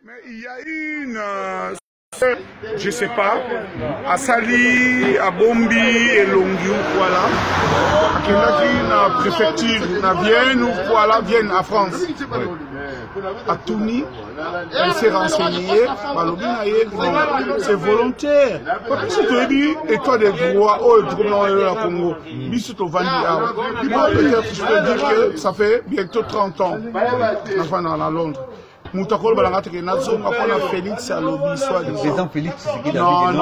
Mais il y a une, je sais pas, à Sali, à Bombi et Longi ou voilà, qui est la préfecture, à Vienne ou voilà, Vienne à France. À Touni, elle s'est renseignée, c'est volontaire. Parce que si tu dis, et toi des droits, oh, le Congo, Bissouto Vandia, peut-être je peux dire que ça fait bientôt 30 ans, enfin dans la Londres. Moutakol Balangate qui n'a pas Félix à lobby soit disant Félix non.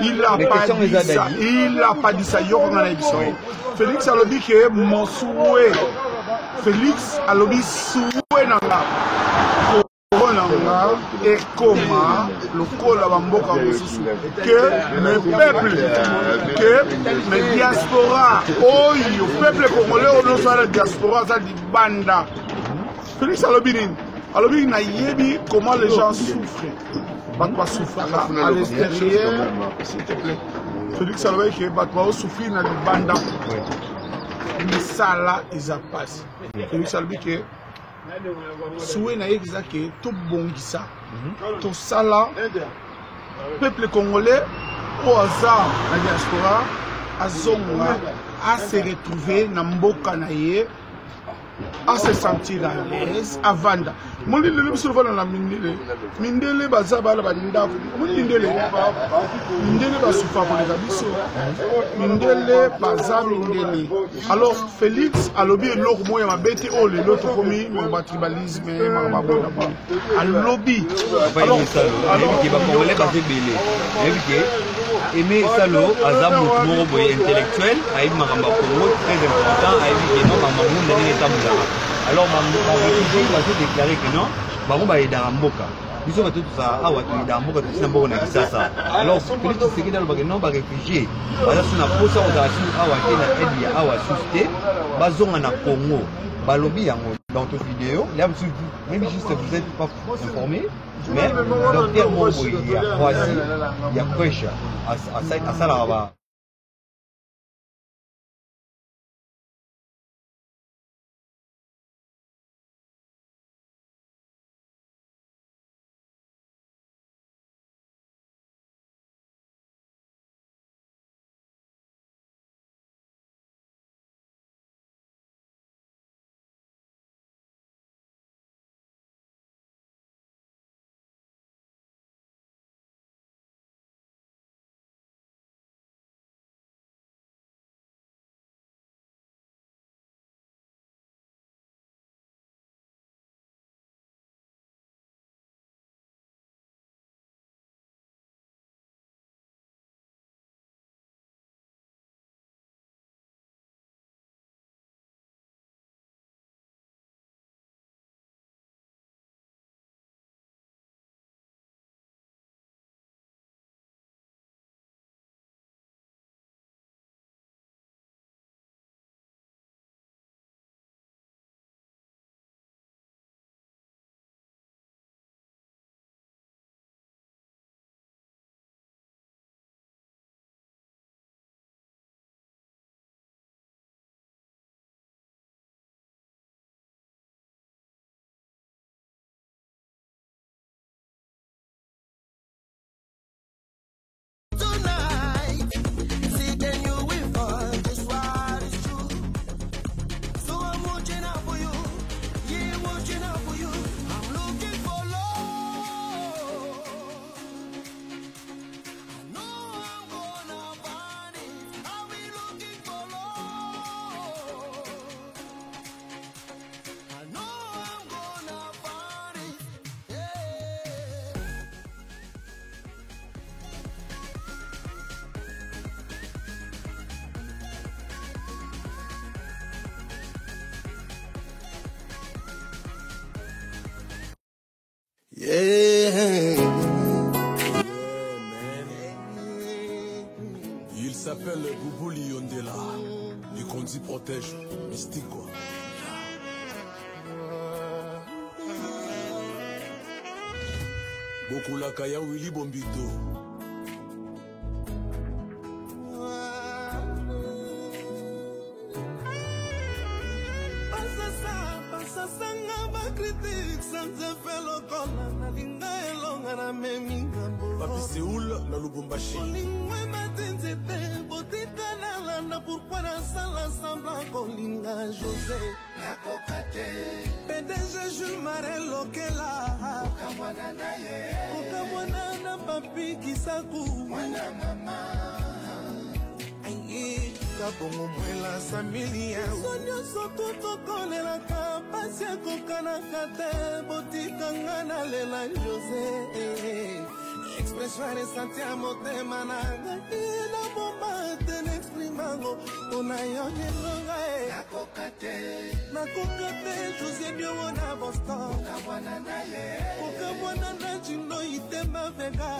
Il a pas dit ça. Il a pas dit ça. Félix à lobby qui est mon souhait. Félix à lobby souhait nanga. Et comment le col à Bamboka que le peuple, que le diaspora, oh, le peuple congolais, on soit la diaspora, ça dit banda. Félix à lobby. Alors, il n'a pas comment les gens souffrent. Pas souffrir à l'extérieur, s'il te plaît. Félix Salvé qui est souffrir dans les bandes. Mais ça là, ils a passé. Félix Salvé qui est souhait n'a exact que tout bon qui ça. Tout ça là, peuple congolais au hasard la diaspora a zonga à se retrouver dans mboka naie. À se sentir à l'aise, à vendre. Mon Dieu, le monsieur va dans la Mindele. Mindele, Bazaba, la Bandaf. Mindele, Mindele va souffrir pour les abyssaux. Mindele, Bazab, Mindele. Alors, Félix, à lobby, l'autre moyen m'a bêté, oh, l'autre commis, mon tribalisme, à lobby. Alors, il va congolais passer belé. Aimer Salo, Azam, intellectuel, Aïd Maramba Congo, très important, Aïd non, Mamoun, alors, ma réfugié va se déclarer que non, Baron va aider à Mboka. Nous sommes tous à Awa, qui est à Mboka, tout simplement, on a dit ça. Alors, Félix Tshisekedi dans le bagage, non, réfugié. Parce qu'on a posé aux Arachis, Awa, qui est aidé à Awa, suscité, Bazon en a Congo, Balobi, dans toute vidéo, là, même juste vous n'êtes pas informé, mais docteur Mombo, il y a Croatie, il y a Prêche, à Salaraba. Yeah. Il s'appelle Boubou Liondela. Du Kondi protège. Mystique quoi. Beaucoup la Kaya Willy Bombito. Passa sanga ba critique sans faire Papi Séoul, na Lubumbashi. Pourquoi la salle ensemble Colinga José PDG Jules Marel Lokela Okamwana papi Kisaku Mwana mama Aye Kabongo mwela Samilia Sonyo soto tokolela Kapasi kokana kate Botika ngana lela José Expression santé à motema na na bomba ten exprimango ona yonye longa na kokate José bio na Boston ukabwana na chino itema vega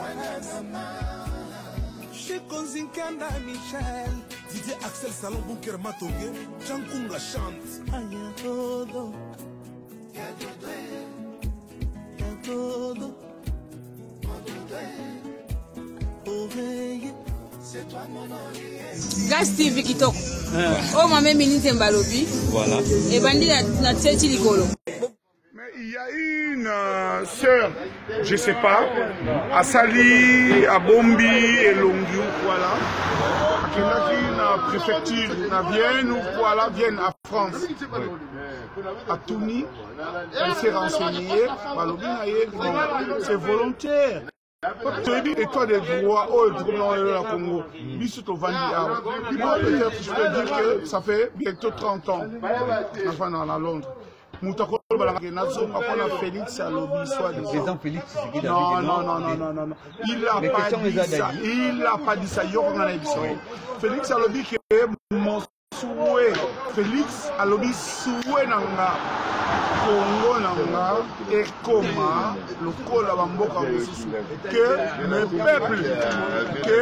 chez Konzinkanda Michel Didier Axel Salon Bunker Matonge Chankunga chante aya todo Gas TV Kitoko. Oh, ma mère ministre Mbalobi. Voilà. Et bandi na teti likolo. Mais il y a une sœur, je sais pas, à Sali, à Bombi et Longiou, voilà. Qui est la préfecture, na Vienne ou voilà, Vienne à France. À Touni, elle s'est renseignée, c'est volontaire. Et toi des droits, oh, le Congo, peut-être je peux dire que ça fait bientôt 30 ans, enfin dans la Londres. Félix Alobi, président Félix non. Il n'a pas dit ça. Félix Alobi qui est mon souhait. Félix Alobi souhait nanga. Congo nanga et comment le col à Bamboka que mes peuples, que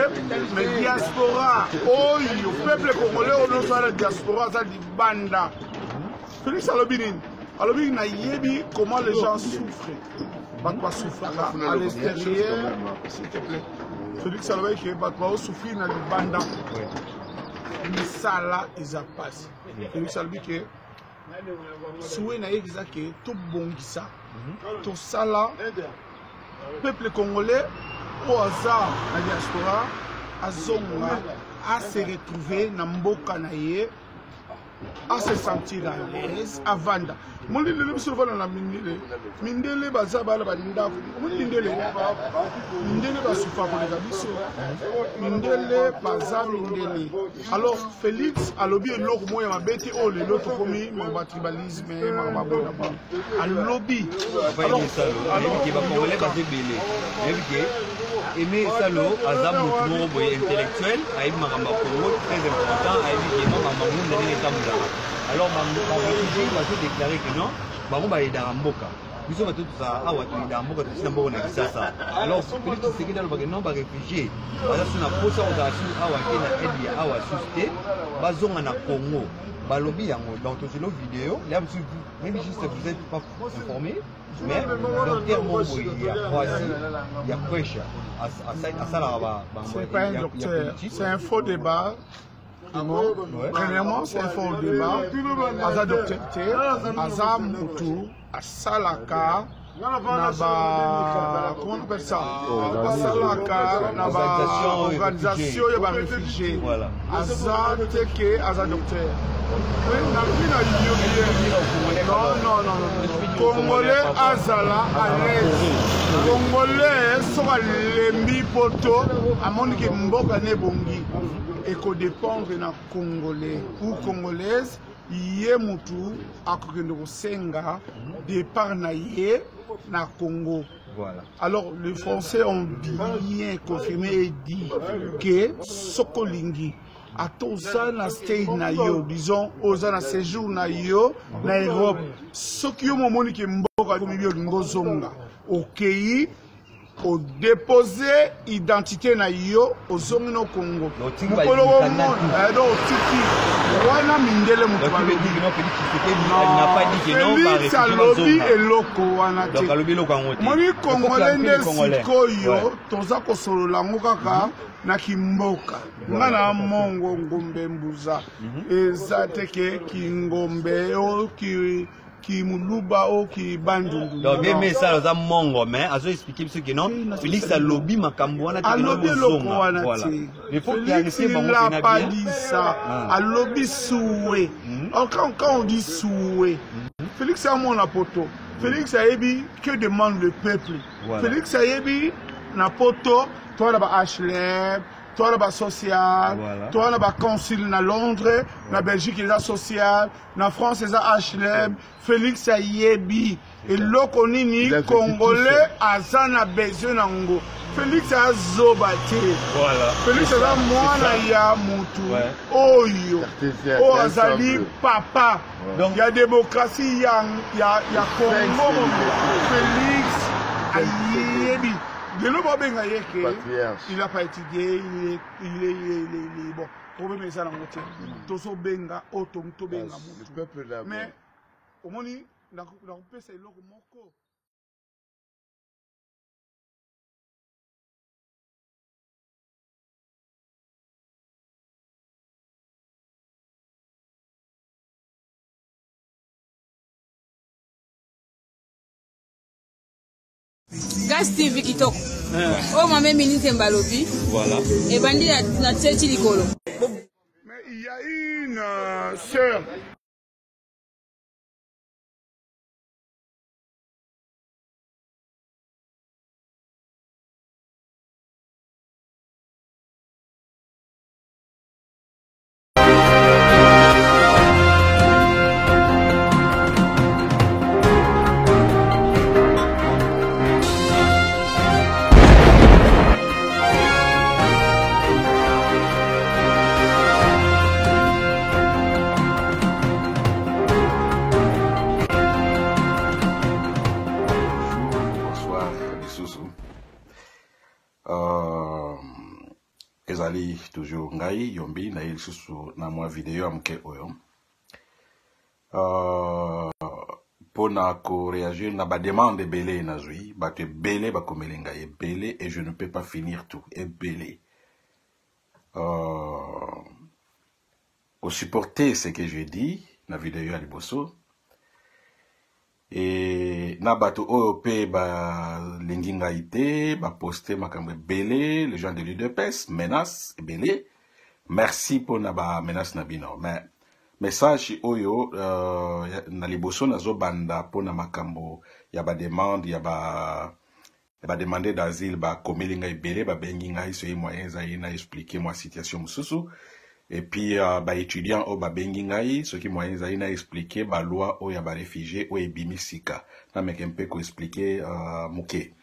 mes diaspora, oh, le peuple congolais, on a la diaspora, ça dit banda. Félix Alobinin, Alobin n'a yebi comment les gens souffrent. Pas souffrir à l'extérieur, s'il te plaît. Félix Alobin qui va souffrir dans les banda. Mais ça là, ils a passé. Félix Alobin qui souhait na exacté tout bongisa tout ça là peuple congolais au hasard la diaspora azonga à se retrouver na mboka na ye à se sentir à l'aise à vendre mon dit le biso vana na mindele baza bala bandako mon mindele ba soufa pour les biso mindele baza mindele alors Félix alobi eloko moya mabeti o le l'autre komi ma tribalisme ma bona alobi alors qui va congolais ba belé aimer salo azam mouvement boy intellectuel aïe maramba Congo très important aïe qui non maman ndene tamula alors ma réfugié va se déclarer que non bango ba yeda mboka biso ba tout ça awa to yeda mboka to sina mboka na kisasa alors Félix Tshisekedi alo ba non ba réfugié baza suna posa o da su awa ke na aide ya awa susté bazonga na Congo balobi yango donc to sur vidéo là même juste vous êtes pas informé mais docteur Mongo il y a Croatie il y a prêche à ça là c'est pas un docteur c'est un faux débat. Premièrement, c'est un faux débat. Aza docteur, Aza Moutou, Asalaka, Naba, comment on appelle ça? Asalaka, Naba, organisation de réfugiés. Aza Teke, Aza docteur. Non. Congolais Azala à l'aise. Congolais sont les mi-poto, à mon qui mboka ne bongi. Et qu'on dépendre na Congolais ou Congolaise, yé mutu akokendo senga départ na yé na Congo. Voilà. Alors les Français ont bien confirmé et dit que Sokolingi à toza na stay na yo, disons oza na séjour na yo na Europe. Soki yo momoni ke mboka ko mibio ngozonga. OK. Au déposer identité na yo au zongi no Congo. Mukolo wo mon do tiki wana mindele mutu ba Félix alobi eloko wana te. Donc alobi eloko ngote. Moni Congolais nde sikoyo toza kosolola ngo kaka na kimboka. Ngana mongo ngombe mbuza. Eza teke kingombe o ki qui muluba ou qui bandundu. Donc mais ça ça mongo mais azo expliquer ce que non Félix a lobby makambo wana a lobby voilà. Mais faut qu'il y ait il n'a pas dit ça. A lobby soué. Quand on dit soué, Félix a mon apoto. Félix a dit que demande le peuple. Félix a dit n'apoto toi là-bas HLM. Toi, là-bas social, toi, là-bas consul na Londres, na Belgique, il a social, na France, il a HLM, Félix a yebi, et l'okonini, Congolais, a zana besoin nango. Félix a zobate. Félix a mwana ya mutu. Oyo. O azali papa. Donc, il y a démocratie, il y a Congo. Félix a yebi. Il n'a pas étudié, il est bon. Problème est ça dans le côté. Toso benga, otom to benga. Mais au moins, dans le pays, c'est l'autre moko. Gas TV Kitoko. Oh, ma mère ministre Mbalobi. Voilà. Et bandi na tchéti likolo. Mais il y a une sœur. ezali toujours ngai yombi na lisusu na mwa video ya mke oyo pona ko réagir na ba demande belé na zui bato belé ba komeli ngai belé et je ne peux pas finir tout et belé au supporter ce que je dis na video ya liboso et na bato oyo pe ba lingi ngai te ba poster makambo belé les gens de l'UDPS menace belé merci pour na ba menace na bino mais message oyo na liboso nazo banda pour na makambo ya ba demande ya ba demander d'asile ba komeli ngai belé ba bengi ngai so moyen za ina expliquer moi situation mususu. Et puis, ba étudiant au ba bengi ngai, ce qui moyen za ina expliquer ba loi o ya ba réfugié o ebimi sika. Na meke mpe ko expliquer muke.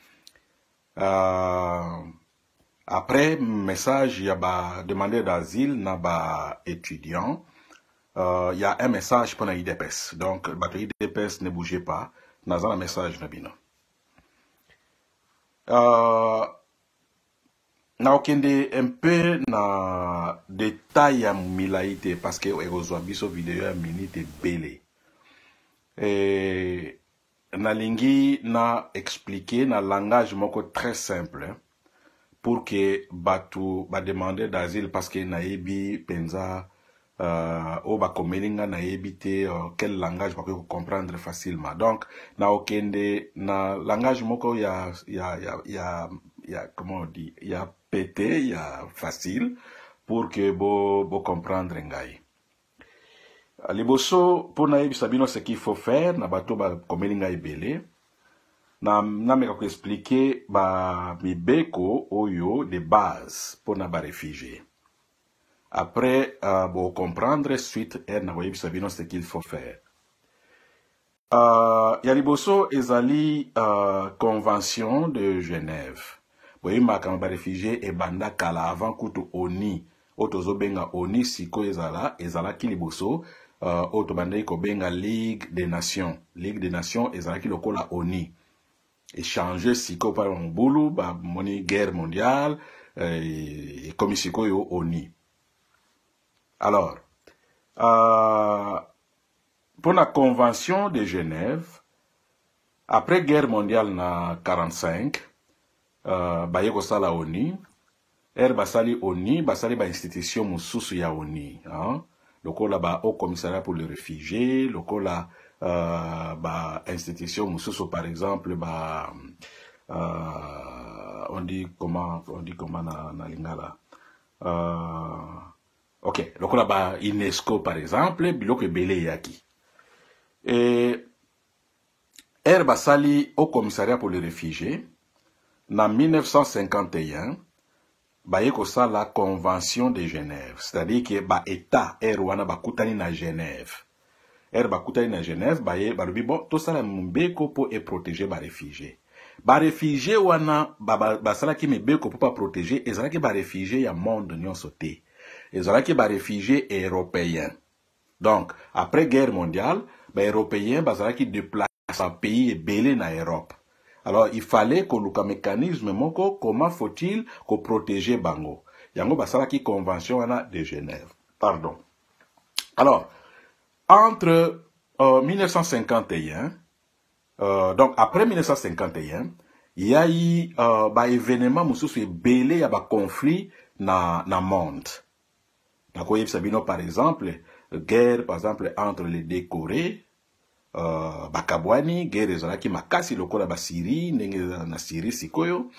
Après message ya ba demander d'asile na ba étudiant, y a un message pour la IDPS. Donc bato IDPS ne bougez pas, na za un message na bino. Na okende un peu na détail ya milaité parce que ezwa biso video ya minute belé. Et na lingi na expliquer na langage moko très simple pour que batu ba demander d'asile parce que na yebi penza o ba komelinga na yebi te quel langage ba ko comprendre facilement. Donc na okende na langage moko ya comment on dit, il y a pété, il y a facile pour que bo comprendre ngai. Liboso pour na yebisa bino ce qu'il faut faire na bato ba komelinga ebele na meka ko expliquer ba mibeko oyo de base pour na ba réfugié. Après bo comprendre suite na yebisa bino ce qu'il faut faire. Ya liboso ezali convention de Genève. Boyi makamba ba réfugié e banda kala avant kutu oni otozo benga oni siko ezala ki liboso oto bandai ko benga Ligue des Nations ezala ki lokola oni échanger siko par mbulu ba moni guerre mondiale et comme siko yo oni. Alors pour la convention de Genève après guerre mondiale na 45 baye ko sala oni basali oni basali ba institution mususu ya oni hein lokola ba au commissariat pour les réfugiés lokola institution mususu par exemple on dit comment na lingala ok lokola UNESCO par exemple biloko ebele yaki et basali au commissariat pour les réfugiés en 1951 baye kosa la convention de Genève, c'est-à-dire que état wana bakutani na Genève bakutani na Genève baye balobi bon to sala mbeko po et protéger réfugiés wana basala ki mbeko po pas protéger ezala ki réfugiés ya monde nyonso te ezala ki réfugiés européens. Donc après guerre mondiale européens basala ki déplacer un pays belé na Europe. Alors, il fallait qu'on ait un mécanisme, comment faut-il qu'on protège Bango. Yango basala ki convention de Genève. Pardon. Alors, entre 1951, donc après 1951, il y a eu événement mususu belé ya conflit na monde. D'accord, Sabino par exemple, guerre par exemple entre les deux Corées. Bakabwani, guerre ezalaki makasi lokola Syrie, ndenge na Syrie sikoyo.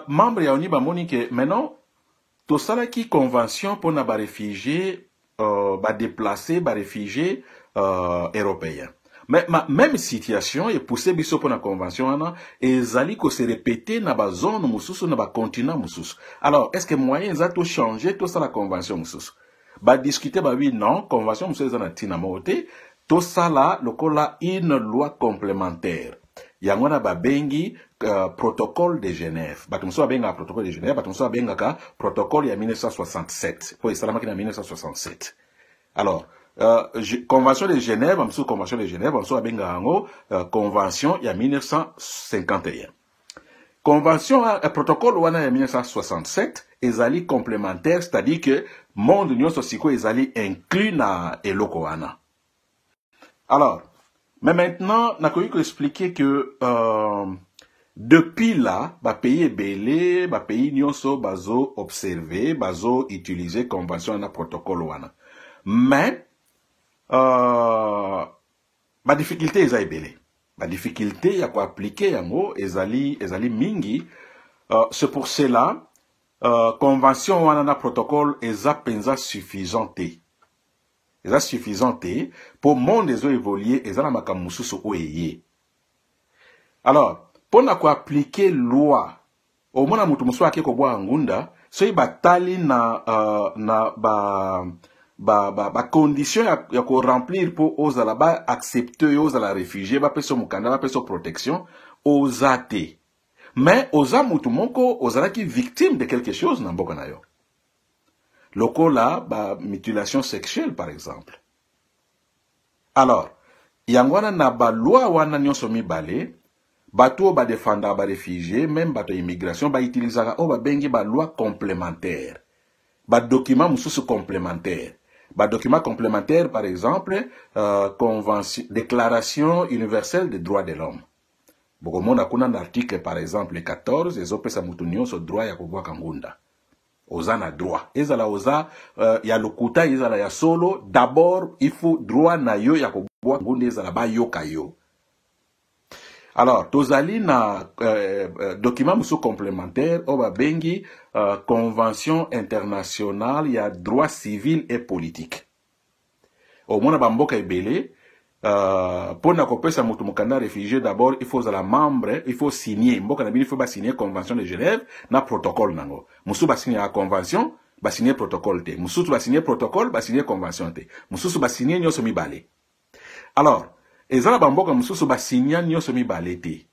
Membre ya ONU bamoni ke maintenant tosalaki convention pour na réfugiés déplacer réfugiés européens. Mais même situation est poussée biso pour la convention ana ezali ko se répéter na zone mususu na continent mususu. Alors est-ce que moyen za to changer tout ça la convention mususu? Discuter oui non convention monsieur na tina mote to sala lokola une loi complémentaire yangona bengi protocole de Genève batumso benga protocole de Genève batumso benga ka protocole ya 1967 pour salama ki na 1967. Alors convention de Genève amso convention de Genève amso benga ngo convention ya 1951. Convention protocole wana ya 1967 ezali complémentaire, c'est-à-dire que monde nyonso siko ezali inclus na eloko wana. Alors, mais maintenant n'a ko expliquer que depuis là pays ebele pays nyonso bazo observer bazo utiliser convention na protocole wana. Mais difficulté eza ebele. La difficulté ya ko appliquer yango ezali mingi. C'est pour cela convention wana na protocole eza penza suffisante. Eza suffisante pour monde ezo évoluer ezala makamususu oyeye. Alors, pour na ko appliquer loi au mona mutu musu ake ko bwa ngunda so batali condition ya ko remplir pour ozala ba accepter ozala réfugié ba peso mukanda ba peso protection ozate. Mais oza mutu moko ozala ki victime de quelque chose na mboka na yo. Lokola mutilation sexuelle par exemple. Alors, yangwana na loi wana nyonso mibale bato défendre réfugié même bato immigration utilisaka bengi loi complémentaire. Document mususu complémentaire. Document complémentaire par exemple convention déclaration universelle des droits de l'homme. Bokomona kuna l'article par exemple 14 ezopesa mutu nyonso droit ya kobwa kangunda. Oza na droit. Ezala oza ya lokuta ezala ya solo d'abord il faut droit na yo ya kobwa kangunda ezala ba yoka yo. Alors tozali na document musu complémentaire oba bengi convention internationale ya droit civil et politique. Au mona bamboka ebele pour na kopesa mutu mukanda réfugié d'abord il faut la membre il faut signer mboka na bini faut ba signer convention de Genève na protocole nango musu ba signer la convention ba signer protocole te musu ba signer protocole ba signer convention te musu ba signer nyoso mibale. Alors ezala bamboka musu ba signer nyoso mibale te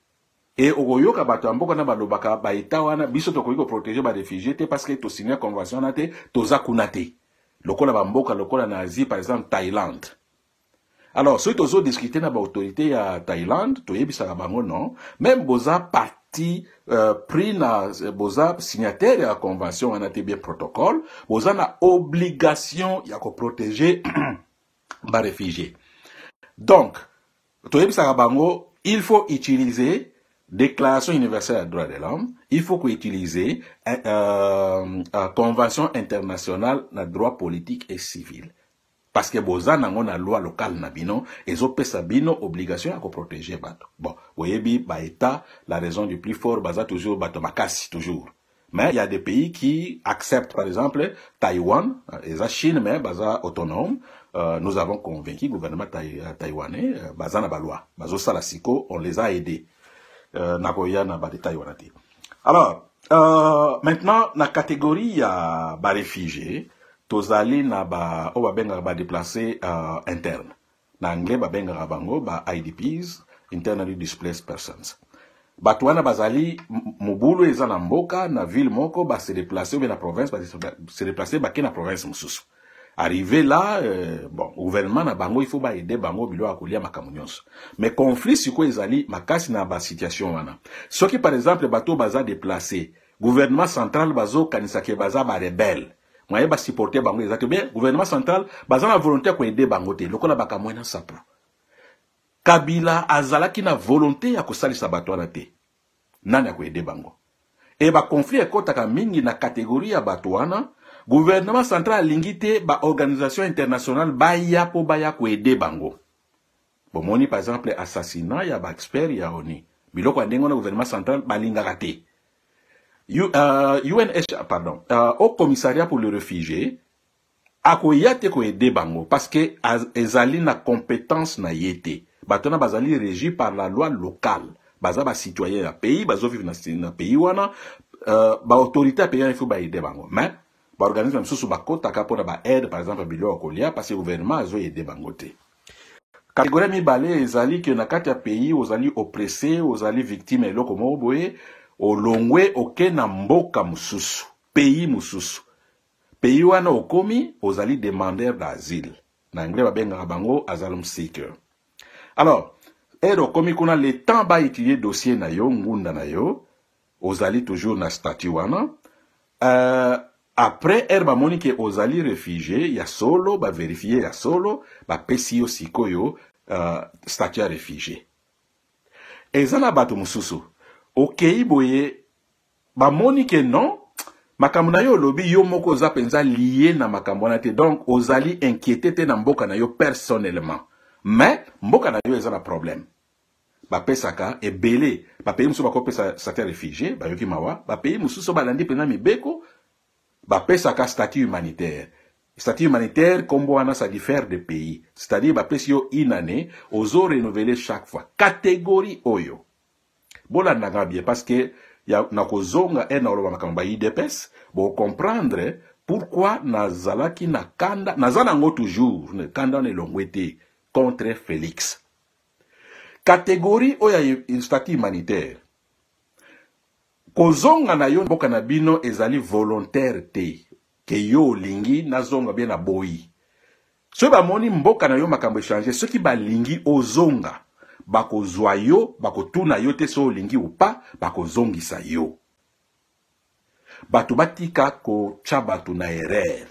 et okoyoka bato mboka na balobaka ba eta wana biso to ko protéger ba réfugié te parce que to signer convention na te toza kuna te lokola bamboka lokola na Asie par exemple Thaïlande. Alors, si tu as discuté avec l'autorité à Thaïlande, tu as bango non, même boza parti pris na boza signataire de la convention on a été bien protocole, boza na obligation ya ko protéger les réfugiés. Donc, tu as bango, il faut utiliser Déclaration universelle des droits de l'homme, il faut qu'on utilise Convention internationale de droit politique et civil. parce que boza nango na loi locale na bino ezopesa bino obligation ya ko protéger bato. Bon, voyez ba état la raison du plus fort baza toujours bato makasi toujours. Mais il y a des pays qui acceptent, par exemple, Taïwan, et la Chine, mais baza autonome. Nous avons convaincu le gouvernement taïwanais, baza na baloi, bazo salasiko, on les a aidés. Nagoya na ba de Taïwanati. Alors, maintenant, na catégorie ya ba réfugiés, tozali na ba o ba benga ba déplacés internes. Na anglais ba benga bango ba IDPs, internally displaced persons. Batouana bazali mubulu eza na mboka na ville moko ba se déplacer ou bien na province ba se déplacer ba na province mususu. Arrivé là bon gouvernement na bango il faut ba aider bango bilo akolia makamunyoso. Mais conflit siko ezali makasi na ba situation wana. Soki par exemple bato baza déplacer, gouvernement central bazo kanisa ke baza ba rebelle. Moye ba supporter bango ezate bien gouvernement central baza na volonté ko aider bango te lokola bakamwena sapo. Kabila azalaki na volonté ya kosalisa bato wana te. Nani akoede bango. E ba conflit ekotaka mingi na catégorie ya bato wana, gouvernement central alingi te ba organisation internationale baya po baya koede bango. Bomoni par exemple assassinat ya ba expert ya ONU. Biloko ndengo na gouvernement central balingaka te. Au commissariat pour les réfugiés, akoya te koede bango parce que ezali na compétence na yete. Batona bazali régi par la loi locale. Baza ba citoyen ya pays, bazo vivre na pays wana, ba autorité ya pays il faut ba aider bango. Mais ba organisme msusu ba kota ka pona ba aide par exemple bilo okolia parce que gouvernement azo aider bango te. Catégorie mibale ezali que na kati ya pays ozali oppressé, ozali victime eloko mo boye, olongwe oke na mboka mususu, pays mususu. Pays wana okomi ozali demandeur d'asile. Na anglais ba benga bango asylum seeker. Alors, ero komi kuna le temps ba étudier dossier na yo, ngunda na yo, ozali toujours na statut wana. Après, ba moni ke ozali réfugié, ya solo, ba vérifier ya solo, ba pesi yo siko yo, statut ya réfugié. Ezana bato mususu, okei boye, ba moni ke non, makambo na yo lobi yo moko oza penza lié na makambo na te, donc ozali inquiété te na mboka na yo personnellement. Mais, mboka na yo eza na problème. Ba pesaka, ebele, ba pays musu bako pesa statut réfugié, ba yoki mawa, ba pays musu so balandi pena mibeko, ba pesaka statut humanitaire. Statut humanitaire, kombo wana ça diffère de pays. C'est-à-dire, ba pesi yo une année, ozo renouveler chaque fois. Catégorie oyo. Bola nanga bien, parce que, ya na kozonga ena oloba makamba IDPS, bo comprendre pourquoi nazalaki na kanda, nazanango toujours, kanda ne longwete, contre Félix. Catégorie oya statut humanitaire. Kozonga na yo mboka na bino ezali volontaire te. Ke yo lingi na zonga bien na boyi. So ba moni mboka na yo makambo changer, ceux qui ba lingi ozonga, bako zwa yo, bako tuna yo te so lingi ou pas, bako zongisa yo. Batu batika ko chabatu na erreur.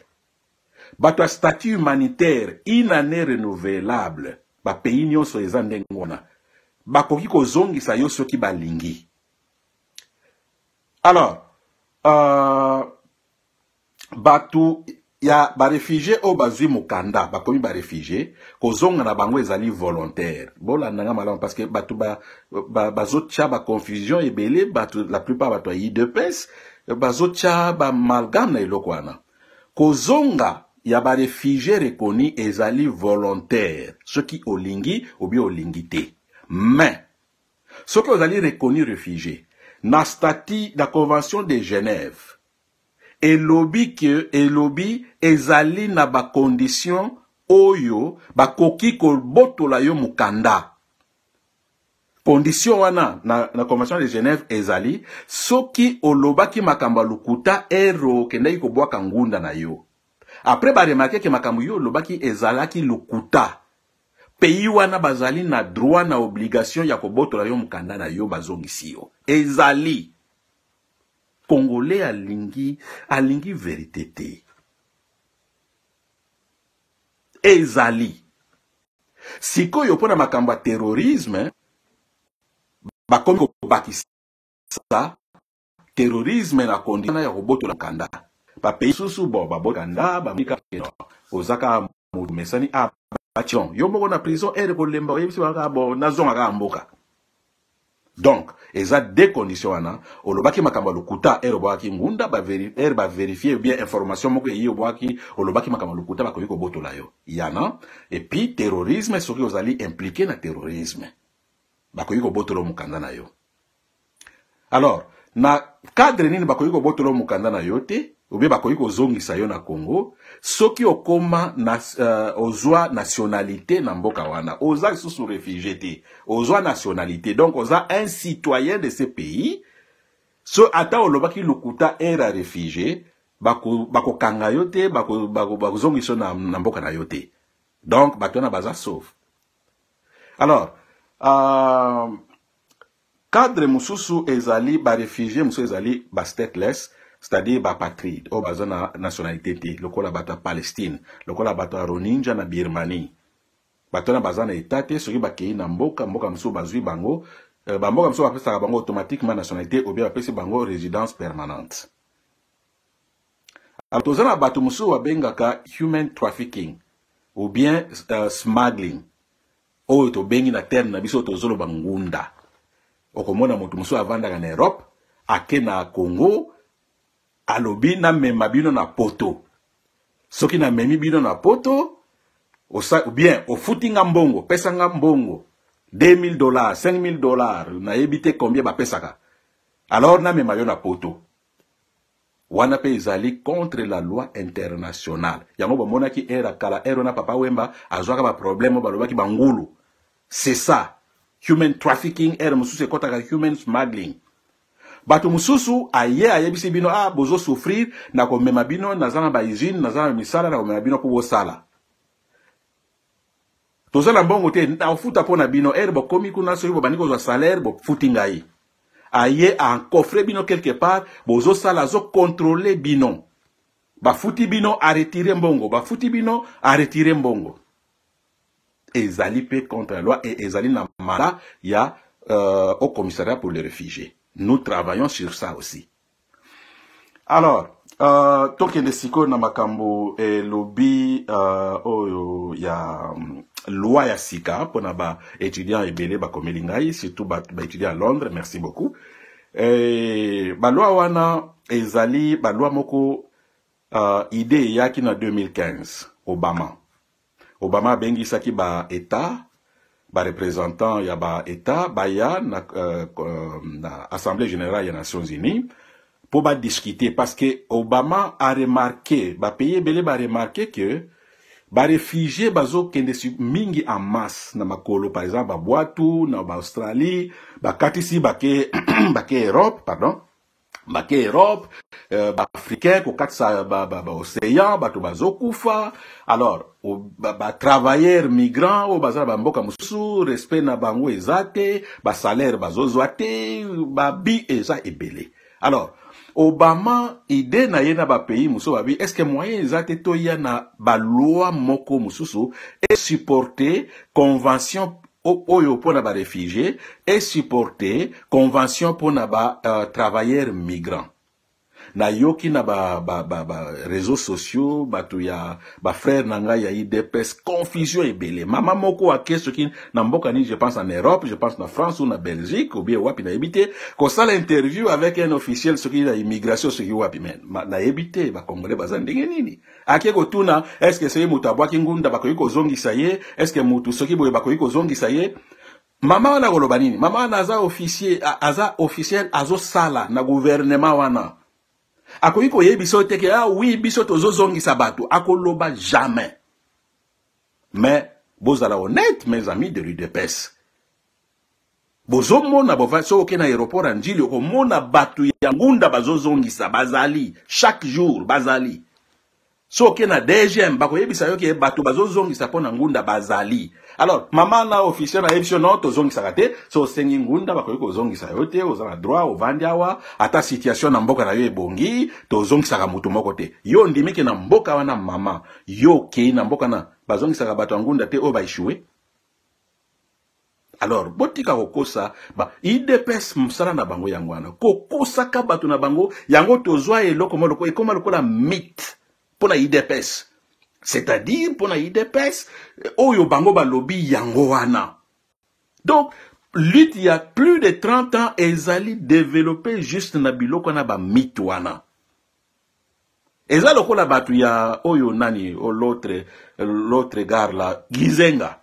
Bato a statut humanitaire, une année renouvelable, ba pays nyonso eza ndengona. Bakoki ko zongisa yo soki balingi. Alors, batu ya ba réfugié o bazwi mukanda, bakomi ba réfugié, ko zonga na bango ezali volontaire. Bola nanga malamu parce que batu bazotcha ba confusion ebele, batu la plupart batu yi de pes, bazotcha ba malgame na eloko wana. Ko zonga ya ba réfugié reconnus ezali volontaire, ceux qui olingi ou bien olingi te. Mais ceux qui ozali reconnus réfugiés, na statut la convention de Genève, elobi ezali na ba condition oyo bakoki ko botola yo mukanda. Condition wana na convention de Genève ezali soki olobaki makamba lukuta ero kendai ko bwaka ngunda na yo. Après ba remarquer que makambo yo lobaki ezalaki lukuta. Pays wana bazali na droit na obligation ya kobotola yo mukanda na yo bazongisi yo. Ezali Congolais alingi vérité te. Ezali. Siko yo pona makamba terrorisme, bakomi ko bakisa terrorisme na condition ya kobotola mukanda. Ba pays susu bo babokanda ba mika ozaka mutu mesani a bation yo moko na prison ko lemba oyebisi baka bo nazonga ka mboka. Donc eza deux conditions wana olobaki makambo lokuta bwaki ngunda ba vérifier bien information moko yi bwaki olobaki makambo lokuta ba ko botola yo yana. Et puis terrorisme soki ozali impliqué na terrorisme ba ko botola mukanda na yo. Alors na cadre nini ba ko botola mukanda na yo te ou bien ba ko zongisa yo na Congo soki okoma na ozwa nationalité na mboka wana oza sous réfugié te ozwa nationalité donc oza un citoyen de ce pays so ata olobaki lukuta era réfugié bako kanga yo te bako zongisa na mboka na yo te donc batona baza sauf. Alors cadre mususu ezali ba réfugié mususu ezali ba stateless, c'est-à-dire ba patride o bazana nationalité te lokola bata Palestine lokola bata Rohingya na Birmanie batona bazana etate soki bakei na mboka mususu bazwi bango bamboka mususu bapesa bango automatiquement nationalité ou bien bapesi bango résidence permanente. Alors tozana bato mususu babengaka human trafficking ou bien smuggling oyo tobengi na terme na biso tozolo bangunda okomona mutu mususu avandaka na Europe ake na Congo alobi na mema bino na poto soki na memi bino na poto ou bien ofuti nga mbongo pesa nga mbongo $2,000 $5,000 na ebite combien ba pesaka alors na mema yo na poto wana pe ezali contre la loi internationale yango bamonaki era kala ero na papa Wemba azwaka ba problème balobaki bangulu. C'est ça human trafficking era mususu ekotaka human smuggling. Bato mususu ayebisi bino bozo souffrir na komema bino na zana ba usine na zana misala na komema bino po sala. Tozala mbongo te na ofuta pona bino bokomi kuna so bani ko za salaire bo futi ngai. En coffre bino quelque part bozo sala zo contrôler bino. Ba futi bino a retirer mbongo, ba futi bino a retirer mbongo. Ezali pe contre la loi et ezali na mala ya au commissariat pour les réfugiés. Nous travaillons sur ça aussi. Alors, tokende siko na makambo lobby ya loi ya sika pona ba étudiants ebele ba komeli ngai surtout ba étudiants à Londres, merci beaucoup. Ba loi wana ezali ba loi moko idée yaki na 2015 Obama bengi saki ba état ba représentant ya ba état ba ya na Assemblée générale des Nations Unies pour ba discuter parce que Obama a remarqué ba pays belé ba remarqué que ba réfugiés bazo kende mingi en masse na makolo par exemple ba Boatou na ba Australie ba katisi ba ke Europe pardon Bake Europe, Africain, ko katsa ba océan, bato bazo kufa. Alors, ba travailleurs migrants, o bazala ba mboka mususu, respect na bango ezate, ba salaire bazo zoate, ba bi eza ebele. Alors, Obama ide na yena ba pays mususu babi, est-ce que moyen ezate to ya na ba loi moko mususu et supporter convention oyo pona ba réfugiés et supporter convention pona ba travailleurs migrants na yoki na ba réseaux sociaux batu ya ba frère nanga ya IDPS confusion ebele mama moko akeso ki na mboka ni je pense en Europe je pense na France ou na Belgique ou bien wapi na ebité ko sala interview avec un officiel soki na immigration soki wapi men na ebité ba congolais baza ndenge nini ake ko tuna est-ce que c'est mutu abwaki ngunda bakoyiko zongisa ye est-ce que mutu soki boye bakoyiko zongisa ye mama wana koloba nini mama wana aza officiel azo sala na gouvernement wana akoyiko ye biso teke oui biso tozo zongisa batu akoloba jamais mais bozala honnête mes amis de l'UDPS bozo mona bova so okena aéroport anjili okomona batu ya ngunda bazo zongisa bazali chaque jour bazali so okena DGM bako yebisa yoke batu bazo zongisa pona ngunda bazali. Alors mama na officiel na ebisho no to zongisa kate so sengi ngunda bako yiko zongisa yote ozana droit ovandi awa ata situation na mboka na yo ebongi to zongisa ka mutu moko te yo ndimike na mboka wana mama yo ke na mboka na bazongisa ka batu ngunda te o ba échouer. Alors botika kokosa ba IDPS msala na bango yangwana kokosa ka batu na bango yango tozwa eloko moloko ekoma lokola mythe pour la IDPS. C'est-à-dire, pour la IDPS, oyo bango balobi yango wana. Donc, lutte, il y a plus de 30 ans, ezali développé juste na biloko na ba mitwana. Eza lokola batu ya oyo nani, l'autre gare là, Gizenga.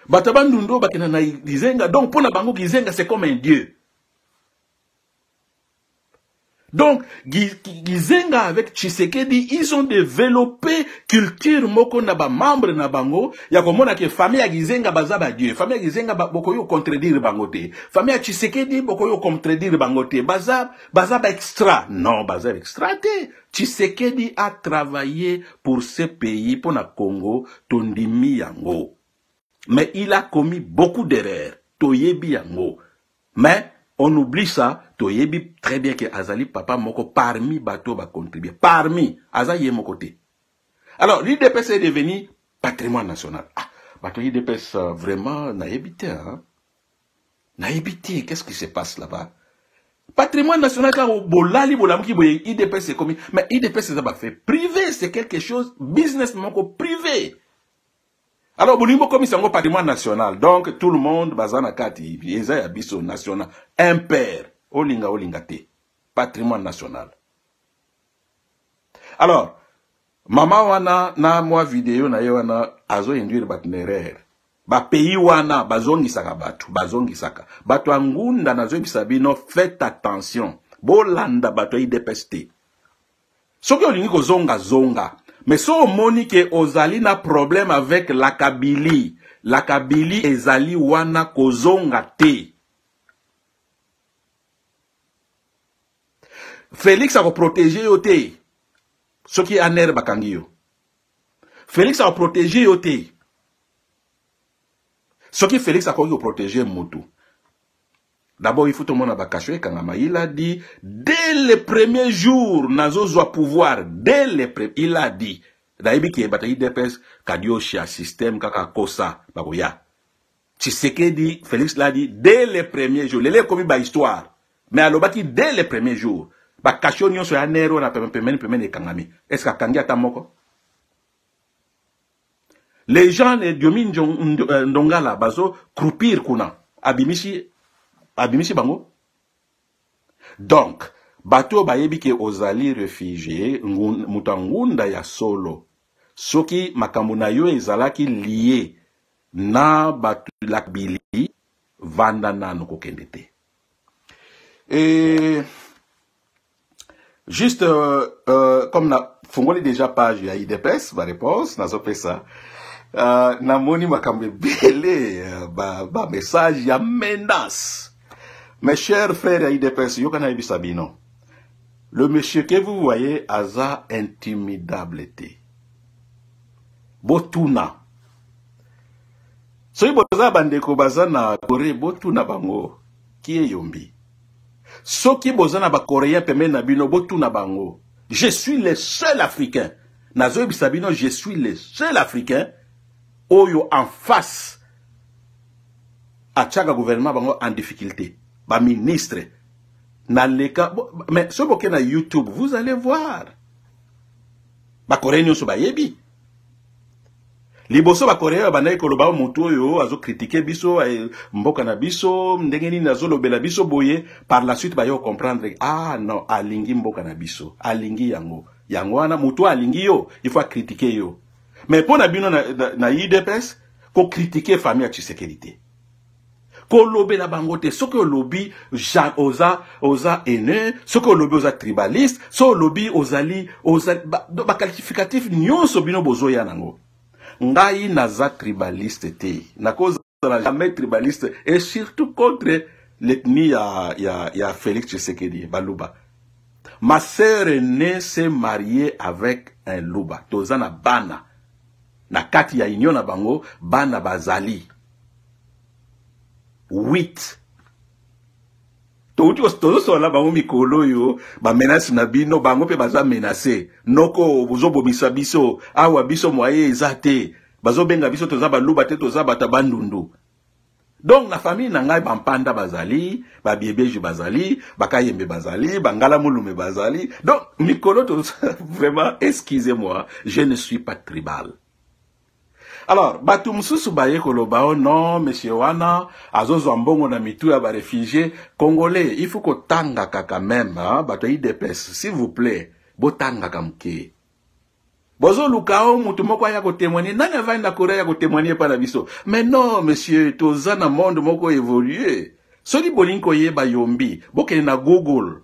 Batabandundo bakena na Gizenga, donc pour na bango Gizenga, c'est comme un dieu. Donc, Gizenga avec Tshisekedi, ils ont développé culture moko na ba membre na bango, ya komona ke famille ya Gizenga bazaba dieu, famille ya Gizenga bokoyo contredire bangote, famille ya Tshisekedi bokoyo contredire bangote, bazaba extra. Non, bazaba extra te. Tshisekedi a travaillé pour ce pays, pour na Congo, tondimi yango. Mais il a commis beaucoup d'erreurs, toyebi yango. Mais, on oublie ça, toyebi très bien que Azali Papa Moko parmi bateau va contribuer. Parmi, Azaye mon côté. Alors, l'IDPS est devenu patrimoine national. Ah, bateau l'IDPS vraiment naïbité, hein. Naïbité, qu'est-ce qui se passe là-bas? Patrimoine national, car bolali bolamki boye, IDPS c'est commis. Mais IDPS c'est pas fait. Privé, c'est quelque chose, business moko privé. Alors, Bolimbo comme c'est un patrimoine national. Donc, tout le monde, bazana kati, Eza Abisso national, impair, olinga te, patrimoine national. Alors, mama wana, na moi vidéo na wana, azo induire batnerer. Ba pays wana, bazongi saka batu, Batu angunda na zo bisabino, faites attention. Bolanda batu IDPST. Soki olingi ko zonga. Mais si on moni que ozali na problème avec la Kabylie ezali wana kozonga te. Félix a protégé yo te. Ce qui est aner bakangi yo. Félix a protégé yo te. Ce qui Félix a protégé Moutou. D'abord, il faut tout le monde à Bakashwe Kangama. Il a dit, dès le premier jour, Nazo doit pouvoir, dès le premier, il a dit, Daïbi qui est bataille d'EPS, Kadio Chia, système, Kaka Kosa, Bagoya. Tshisekedi, Félix l'a dit, dès le premier jour, l'élève commis par histoire. Mais à l'obaki, dès le premier jour, Bakashwe Nyon sur un héros, na pemen et Kangami. Est-ce qu'à Kangi a Tamoko? Les gens, les Diomin Ndongala, Bazo, croupir Kuna, Abimishi bango. Donc, bateau bayebi ke ozali réfugié, mutangunda ya solo. Soki makamuna yo ezalaki lié na batu lakbili, vanda nanu kokendete. Et, juste, comme na fongoli déjà page ya IDPS, ma réponse, na zope ça. Na moni makambe bele, ba message ya menace. Mes chers frères IDPS, Yokana Ibisabino, le monsieur que vous voyez, Aza intimidabilité. Botuna. Soy boza bandeko bazana Corée, Botuna bango, qui est Yombi. Soki bozana ba Coréen peme nabino, Botuna bango. Je suis le seul Africain. Nazo Ibisabino, je suis le seul Africain. Oyo en face. À chaque gouvernement bango en difficulté. Ba ministre na leka mais ce boké na YouTube vous allez voir ba coréen so ba yebi liboso ba coréen ba na ko loba mutu yo azo critiquer biso mboka na biso ndenge ni nazo lobela biso boye par la suite ba yo comprendre ah non alingi mboka na biso alingi yango wana mutu alingi yo il faut critiquer yo mais pour na bino na IDPS ko critiquer famille ya Tshisekedi ko lobby la bangote, ce que lobby oza haineux, ce que lobby oza tribaliste, ce que lobby ozali ba qualificatif nyonso bino bozo ya nango. Ngai naza tribaliste te. Na cause na jamais tribaliste et surtout contre l'ethnie ya Félix Tshisekedi Baluba. Ma sœur aînée s'est mariée avec un Luba. Tozana bana. Na kati ya union na bango bana bazali. 8. Todo sola bango mikolo yo ba menace na bino bango pe baza menacer noko bozo bomisa biso awa biso moye ezate bazo benga biso toza baluba te toza bata bandundu Donc la famille nangai bampanda bazali, babiebeju bazali, bakayembe bazali, bangala mulume bazali. Donc Mikolo vraiment excusez-moi, je ne suis pas tribal. Alors, batu mususu baye koloba non, monsieur wana, azozo mbongo na mitu ya ba réfugiés congolais, il faut que tanga kaka même, hein, batu IDPS, s'il vous plaît, botanga kamke. Bozo lukao mutu moko ya ko témoigner, nanga va na Corée ya ko témoigner pa na biso. Mais non, monsieur, toza na monde moko évoluer. Soli bolinko ye ba yombi, boke na Google.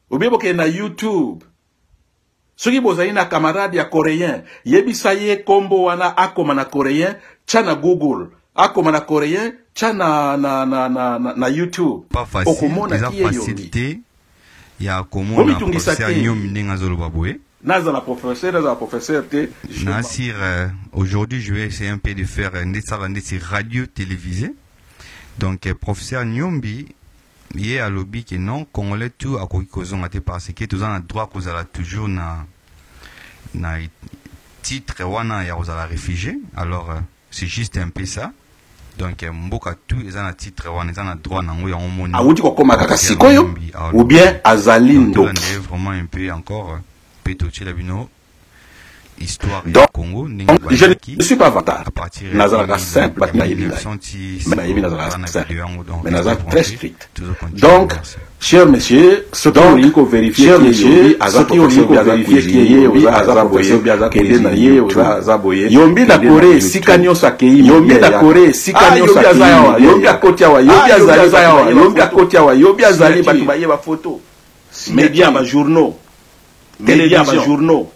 Ou bien boke na YouTube. Soki bozali na camarade ya coréen, yebisa ye kombo wana akoma na coréen, tcha na Google, akoma na coréen, tcha na YouTube. Pas facile, déjà facilité. Il y a comment na professeur Nyom Ndinga Zolobaboué. Naza professeur te. Nasir, aujourd'hui je vais essayer un peu de faire une radio télévisée. Donc professeur Nyombi, il y a lobby qui non congolais tout à quoi qu'ils ont été parce que tous en droit qu'on a toujours na titre wana ya aux réfugiés. Alors c'est juste un peu ça. Donc mboka tout ils ont un titre wana ils ont droit na ngoya omoni. Ah wuti ko koma kaka sikoyo ou bien azalindo. Vraiment un peu encore peut-être la bino histoire du Congo. Je ne suis pas vantar. Nazaraka simple, mais Nazaraka très strict. Donc, cher monsieur, ce qui ont dit qu'on vérifie, cher monsieur, ce qui ont dit qu'on vérifie qui est aux Azaboye, Yombi na Corée, Sikanyo Sakei, Yombi na Corée, Sikanyo Sakei, Yombi a Kotiawa, Yombi Azali, Yombi a Kotiawa, Yombi Azali, Batubaye ma photo, médias, ma journaux, télévision, journaux.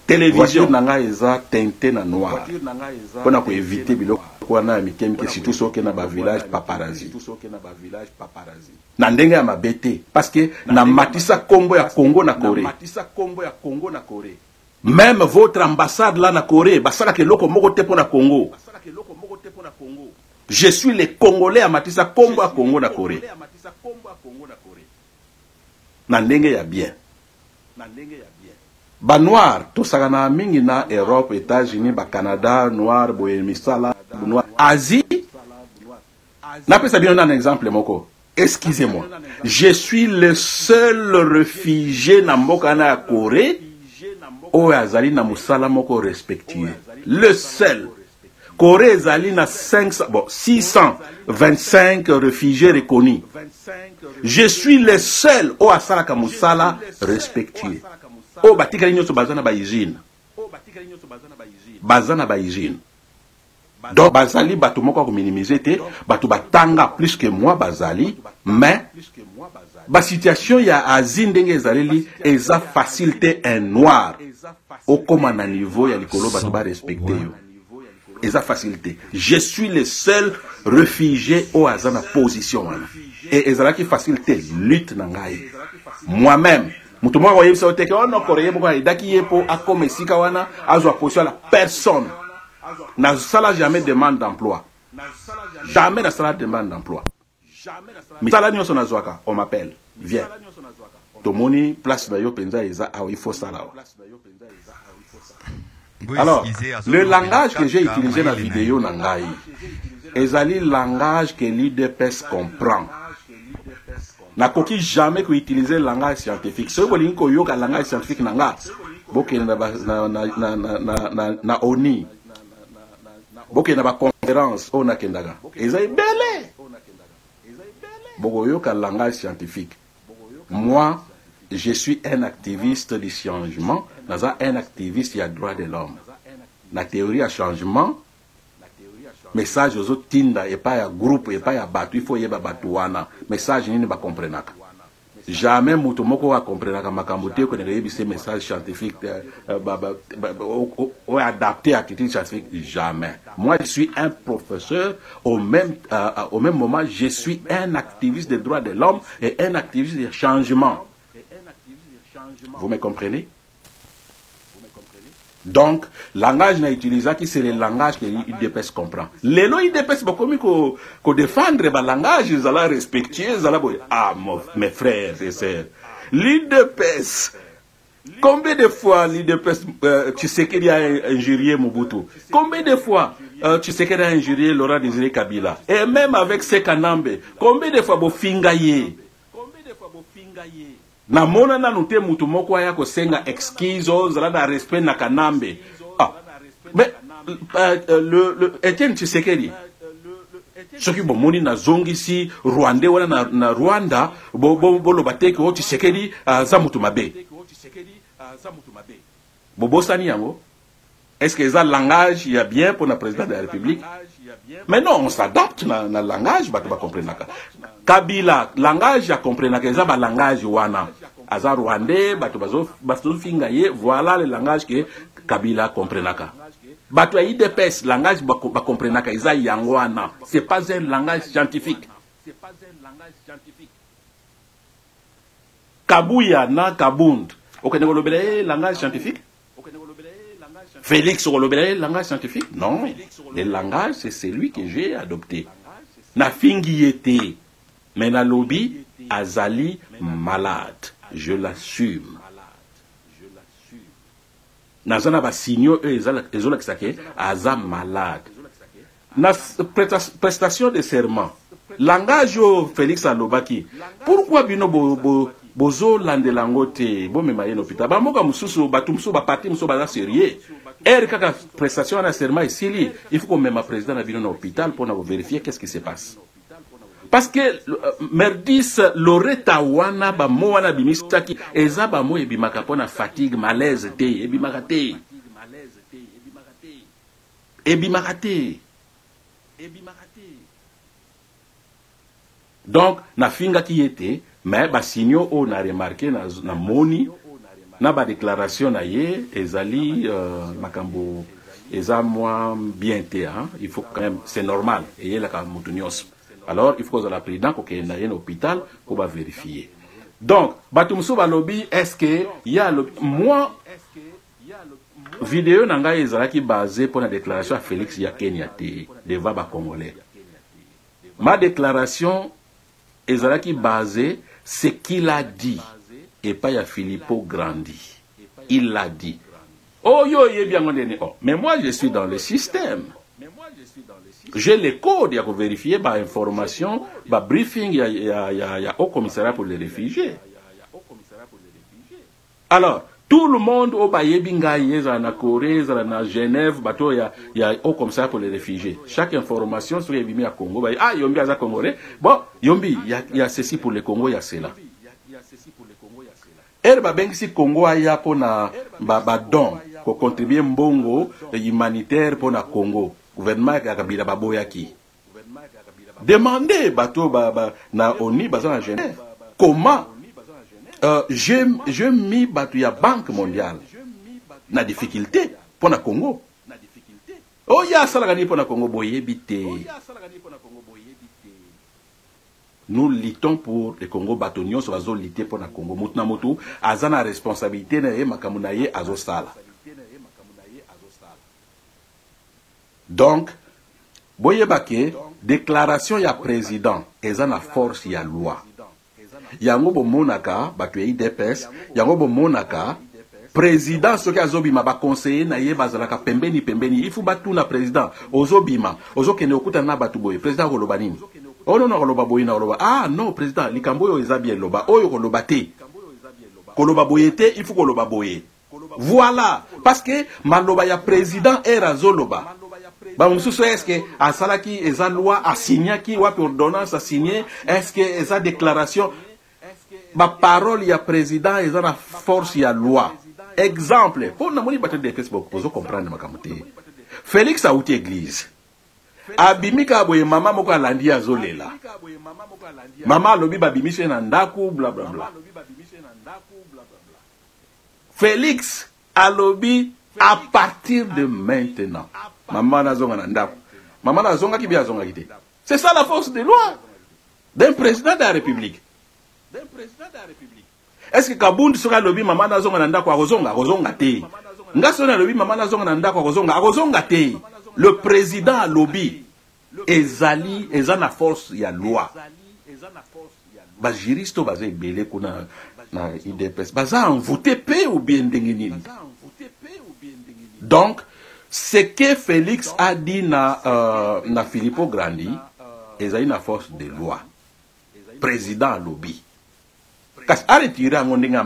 Télévision nanga eza teinté na noir. Pour na ko éviter biloko wana mikemike surtout soki na ba village paparazzi. Na ndenge ya mabete parce que na matisa kombo ya Congo na Corée. Même votre ambassade là na Corée, basala ke loko moko te pona Congo. Je suis le Congolais à matisa kombo ya Congo na Corée. Na ndenge ya bien. Ba noir, tout ça na mingi na Europe, États-Unis, ba Canada, noir, boye misala, noir, Asie. N'appelle ça bien un exemple moko. Excusez-moi. Je suis le seul réfugié na mboka na Corée o azali na musala moko respectueux. Le seul. Corée azali na 625 réfugiés reconnus. Je suis le seul o asala ka musala respectueux. Oh, batikali nyoso bazana ba hygiène. Bazana ba hygiène. Donc, bazali batu moko ko minimiser te, batu batanga plus que moi bazali, mais ba situation ya azindenge ezaleli eza facilité un noir. Au comme na niveau ya likolo batu ba respecter yo. Eza facilité. Je suis le seul réfugié au azana position wana. Et ezala ki facilité lutte na ngai. Moi-même Moutouma voyez ça au teke on no Corée beaucoup daki yepo a comme sika wana azwa position la personne na sala jamais demande d'emploi. Jamais na sala demande d'emploi. Mais sala nyoso na zwaka on m'appelle viens. Tomoni place na yo penza eza il faut ça là. Alors le langage que j'ai utilisé dans la vidéo nangai ezali langage que l'IDPS comprend. Na koki jamais que utiliser le langage scientifique. Ce que ko yoka langage scientifique nanga. Boke na ONI. Boke na ba conférence on a kendaga. Ezai belé. Boko yoka langage scientifique. Moi, je suis un activiste du changement, naza un activiste ya droit de l'homme. La théorie à changement message aux autres tinda et pas à groupe et pas à battu il faut y avoir batouana message ni ba comprendre jamais mutu moko wa comprendre makambo te ko ne ces messages scientifiques ou adapté à critique scientifique jamais. Moi je suis un professeur au même moment je suis un activiste des droits de l'homme et un activiste de changement. Vous me comprenez? Donc, langage n'a utilisé qui c'est le langage que l'IDPS comprend. Les lois IDPS, beaucoup mieux qu'on défendre le langage, ils allaient respecter, ils allaient dire, ah, mes frères et sœurs, l'IDPS, Combien de fois l'IDPS Tshisekedi a injurié Mobutu? Combien de fois Tshisekedi a injurié Laurent Désiré Kabila? Et même avec Sekanambe, combien de fois Bofingaye? Na mona na nute mutu moko ya ko senga excuse zala na respect na Kanambe. Ah. Mais le Etienne Tshisekedi soki bomoni na zongisi Rwandais wana na Rwanda bolo bateke o Tshisekedi za mutu mabe. Bobosani yango. Est-ce que ça langage il y a bien pour le président de la République? Mais non, on s'adapte dans le langage, bah tu vas comprendre. Kabila, langage, ya comprendre que ça va langage wana. Aza Rwandais, bah tu vas fingaye, voilà le langage que Kabila comprendre. Bah tu as IDPS, langage bah comprendre que ça yangwana. C'est pas un langage scientifique. Kabuya na Kabund. Ok, ne volobele langage scientifique? Félix volobele langage scientifique? Non, le langage c'est celui que j'ai adopté. Na fingiete, mais na lobby azali malade. Je l'assume. Nazana ba signo ezola kisake aza malade. Na prestation de serment. Langage au Félix Alobaki. Pourquoi bino bozo lande langote bo memaye l'hôpital ba moka mususu batumso ba parti muso ba sérieux kaka prestation na serment ici il faut qu'on mette ma président na bino na hôpital pour vérifier qu'est-ce qui se passe parce que merdis loreta wana ba mo wana bimisaki eza ba mo ebimaka pona fatigue malaise te ebimaka te donc na finga qui était mais ba signaux on a remarqué na moni na ba déclaration na ye ezali makambo eza moi bien te hein il faut quand même c'est normal et la kamutunios alors il faut que la président ko ke na ye hôpital pour ba vérifier donc batumso ba lobby est-ce que il y a moi vidéo nanga ezalaki basé pour la déclaration à Félix ya Kenya te devant ba congolais ma déclaration ezalaki basé ce qu'il a dit et pas ya Filippo Grandi. Il l'a dit. Oh yo ye bien oh. Mais moi je suis dans le système. J'ai les codes à vérifier par information, par briefing il y a au commissariat pour les réfugiés. Alors tout le monde au Bayebinga na Corée, na Genève, bateau il y a au commissariat pour les réfugiés. Chaque information sur les bimi à Congo, ah yombi aza congolais. Bon, yombi il y a ceci pour le Congo, il y a cela. Ba bengisi Congo aya pona ba don ko contribuer mbongo humanitaire pona Congo. Gouvernement ya Kabila baboyaki. Demandez bateau na ONU baza na Genève. Comment je mis batuya Banque mondiale na difficulté pour na Congo. Oh ya salagani pour na Congo boyebite. Nous luttons pour le Congo batonion sur la lutter pour na Congo. Mutna motu azana responsabilité na ye makamuna ye azosala. Donc boyebake déclaration ya président ezana force ya loi. Yango bo monaka batu IDPS yango bo monaka président soki azobima ba conseiller na ye bazalaka pembeni il faut batu na président ozobima ozokende okuta na batu boye président koloba nini oh non koloba boye na koloba ah non président likambo yo eza bien loba oyo koloba te koloba boye te il faut koloba boye voilà parce que maloba ya président era zoloba ba mususu est-ce que asalaki eza loi a signaki wa ordonnance a signé est-ce que eza déclaration ba parole ya président eza na force ya loi exemple pour na moni bato de Facebook pour comprendre makamote Félix a outi église abimika boye mama moko alandi azolela mama lobi babimise na ndaku bla bla bla Félix alobi à partir de maintenant maman nazonga na ndaku maman nazonga ki bien zonga kité c'est ça la force de loi d'un président de la République. Est-ce que Kabund sera lobby maman nazonga na ndako akozonga te ngasona lobby maman nazonga na ndako akozonga te le président lobby ezali ezana force ya loi ba juriste baza ebele kuna na IDPS baza envoûté pe ou bien ndenge nini. Donc ce que Félix a dit na Filippo Grandi ezali na force de loi président lobby kasi a retiré a ndenge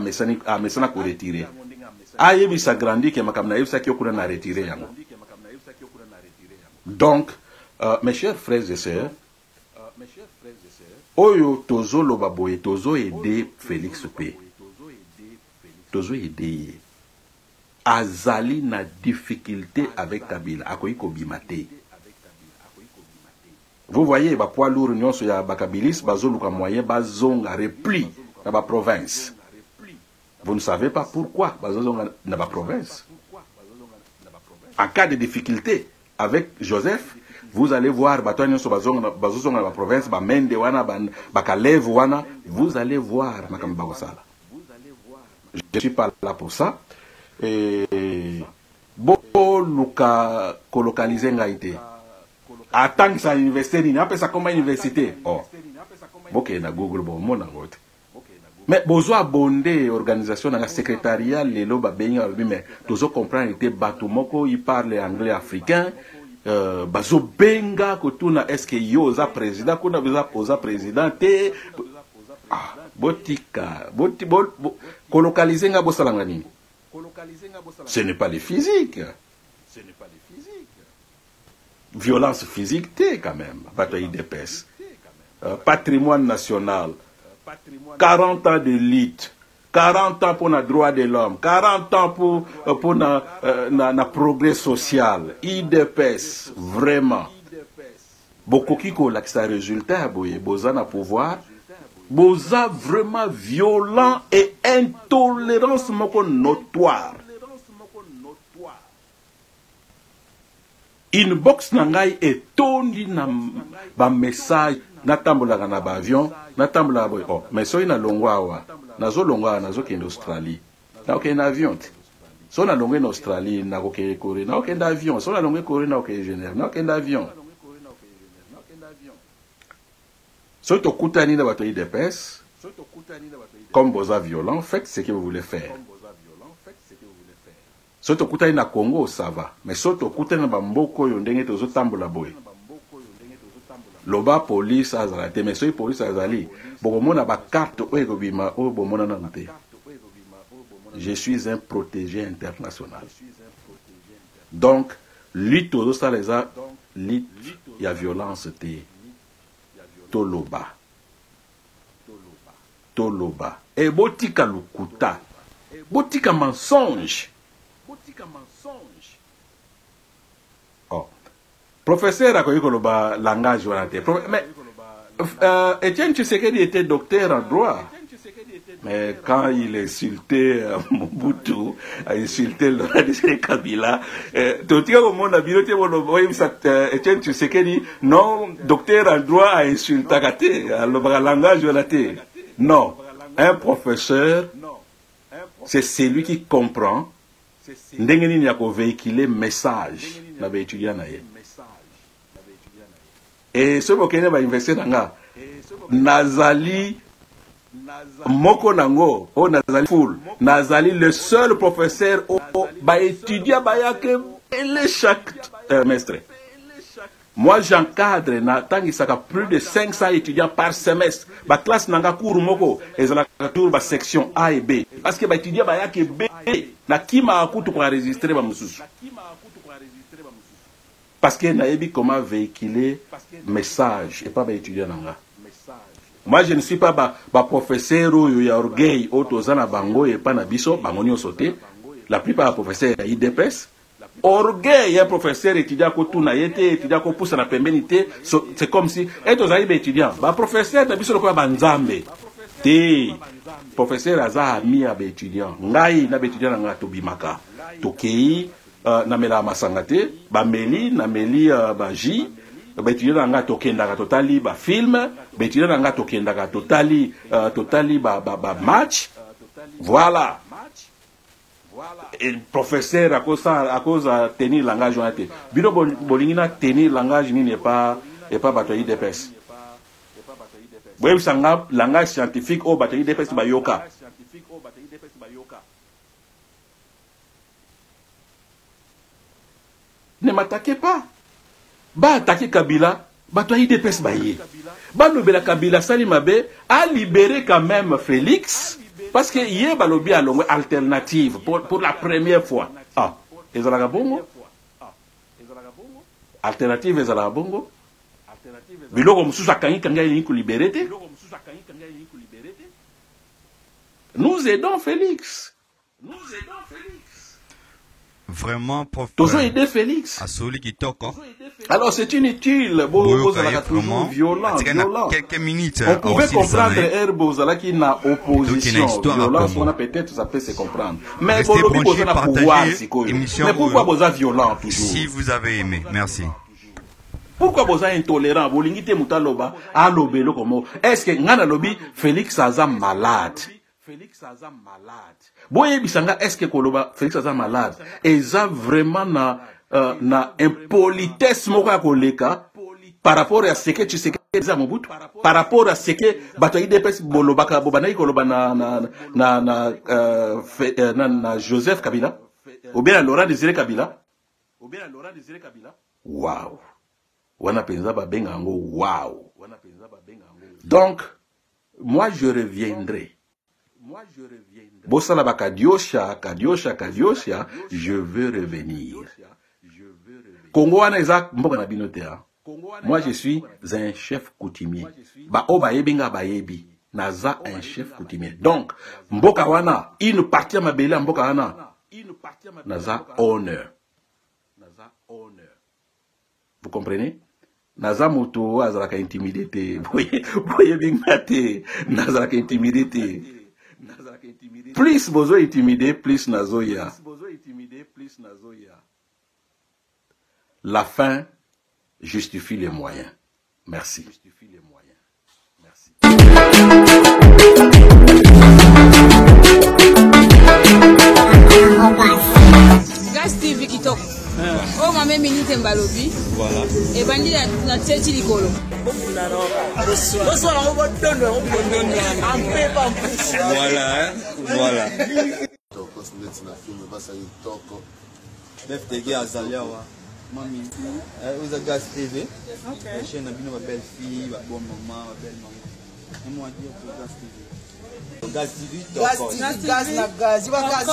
amesana ko retirer a yebisa Grandi ke makambo na yebisa ki okuna na retirer yango. Donc mes chers frères et sœurs, oyo tozo loba boye tozo aider Félix P. Tozo aider azali na difficulté avec Kabila akoyi kobimate. Vous voyez ba poids lourd nyonso ya bakabilis bazoluka moyen bazonga repli na ba province. Vous ne savez pas pourquoi bazonga na ba province. En cas de difficulté avec Joseph, vous allez voir nyonso bazonga na ba province ba mende wana ba kalev wana, vous allez voir makambo bakosala. Je suis pas là pour ça. Bo luka kolokalize ngaite. Attends ça université ni après ça comme université. Oh. OK na Google bon mona ngote. Mais besoin abonder organisation na secrétariat lelo ba benga mais tozo comprendre était bato moko il parle anglais africain. Bazo benga kotuna est-ce que yo za président kuna beza posa président te botika kolokalize nga bosalanga nini. Ce n'est pas les physiques. Violence physique, quand même. Bataille d'épaisse. Patrimoine national. 40 ans de lutte. 40 ans pour le droit de l'homme. 40 ans pour le progrès social. IDPS, vraiment. Beaucoup qui ont ça résultat, boza na pouvoir. Boza vraiment violent et intolérance notoire. Une box nangai est tondi na ba message na tambola na ba avion na tambola boy oh mais so ina longwa nazo ke en Australie na ok na avion so na longwe en Australie na ko ke Corée na ok na avion so na longwe Corée na ok Genève na ok na avion so to kutani na bato IDPS comme boza violent faites ce que vous voulez faire. Soto kutani na Congo ça va, mais soto kutani na bamboko yo ndenge tozo tambola boy. Loba police azalate, mais soy police azali. Bomona ba carte oyo kobima o bomona na nte. Je suis un protégé international. Donc lutte tozo saleza lutte ya violence te. Toloba. Et botika lukuta. Botika mensonge. Oh. Professeur a connu le langage. Mais Étienne Tshisekedi était docteur en droit. Mais quand il insultait Mobutu, a insulté Laurent Désiré Kabila, tout le monde a dit Étienne Tshisekedi, non, docteur en droit a insulté le langage. Non, un professeur, c'est celui qui comprend. Ndenge nini ya ko véhiculer message na ba étudiant na ye. Et ce bokene ba investir nga nazali moko nango o nazali full nazali le seul professeur o ba étudiant ba yake chaque semestre. Moi j'encadre na tangisaka plus de 500 étudiants par semestre. Ba classe nanga cours moko ezalaka tour ba section A et B parce que ba étudiant ba yake B na kima akutu kwa enregistrer ba mususu. Parce que naebi comment véhiculer message et pas ba étudiant nanga. Moi je ne suis pas ba professeur ou ya orgueil otozana bango et pas na biso bango nyonso te. La plupart des professeurs ya IDPS orgueil un professeur étudiant ko tuna yete étudiant ko poussa na pembenité c'est comme si eto za ibe étudiant ba professeur ta biso ko ba nzambe te professeur aza ami ya ba étudiant ngai na ba étudiant nga to bimaka to kei na mela masanga te ba meli na meli ba ji ba étudiant nga to kenda ka totali ba film ba étudiant nga to kenda ka totali ba match voilà. Et le professeur à cause de tenir le langage bino bolingina tenir le langage n'est pas batoyi d'épès Oui, c'est un langage scientifique au batterie d'EPS Bayoka. Ne m'attaquez pas. Ba attaquer Kabila, batterie d'EPS Baye. Ba lobela Kabila Salimabe a libéré quand même Félix parce que hier ba lobby a longue alternative pour la première fois. Ah, ezalaka bongo. Alternative ezalaka bongo. Biloko mususu akangi kanga yini ko libérer te. Nous aidons Félix. Vraiment, prof. Toujours aider Félix. Alors c'est inutile. Toujours violent. Quelques minutes. On pouvait comprendre Herbozala qui n'a opposition. Violence, on a peut-être ça peut se comprendre. Mais restez pouvoir. Mais pourquoi vous êtes violent toujours? Si vous avez aimé, merci. Pourquoi vous êtes intolérant? Vous l'ingité Moutaloba, alobelo comme est-ce que Ngana Lobi, Félix Aza malade? Félix Aza malade. Boye bisanga est-ce que Koloba Félix Aza malade? Et ça vraiment na impolitesse moka koleka par rapport à ce que tu sais que ça Mobutu, par rapport à ce que bataille de pes bolobaka bobanaï koloba na Joseph Kabila ou bien Laurent Désiré Kabila. Waouh. Wow. Donc, moi je reviendrai. Bossala Kadiosha, je veux revenir. Congo Anazak Mbokana Binotea. Moi je suis un chef coutumier. Ba Obaye Benga Bayebi. Naza un chef coutumier. Donc, Mbokawana, il nous partit à ma belle Mbokawana. Naza honneur. Vous comprenez? Naza moto azalaka intimidé. Boye bingate. Nazalaka intimidé. Plus bozo intimidé, plus nazoya. La fin justifie les moyens. Merci. Gas TV Kitoko. Oh, ma mère minute mbalobi. Voilà. Et bandi na tchéchi likolo. Voilà, voilà. FTG Azalia wa mami uza Gas TV. OK. Chaîne bino ba belle fille, ba bonne maman, ba belle maman. Et moi dire pour Gas TV. Gas TV. Gas na gaz, iba gaz.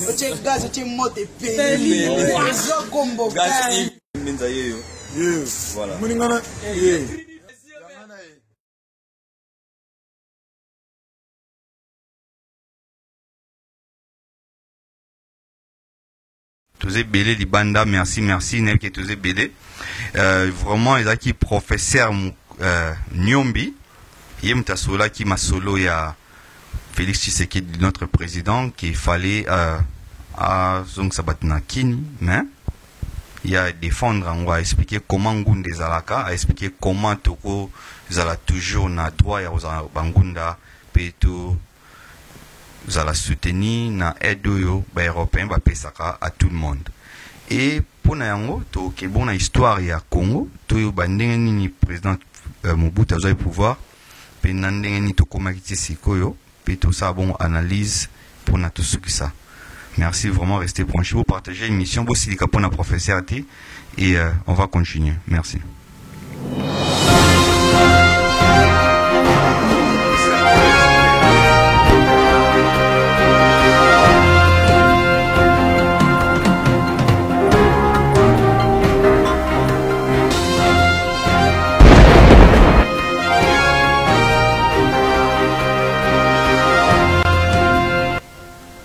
Oche gaz, oche mote peli. Zo combo. Gas TV minza yeyo. Yes. Voilà. Muningana. Yeah. Tous belé di banda, merci n'est que tous belé. Vraiment ils a qui professeur Nyombi, yemta sola qui m'a solo ya Félix Tshisekedi notre président qu'il fallait à Zong Sabatna Kini, mais il y a défendre, on va expliquer comment Ngunde Zalaka, a expliquer comment Toko Zala toujours na droit ya Bangunda peto Zala soutenir na aide yo ba européen ba pesaka à tout le monde. Et pour na yango to ke bona histoire ya Congo to yo bandenge ni président Mobutu azoi pouvoir pe nandenge ni to komaki sikoyo pe tout ça bon analyse pour na tout ce que ça. Merci vraiment, restez branchés, vous partagez l'émission, vous aussi pour la professeur et on va continuer. Merci.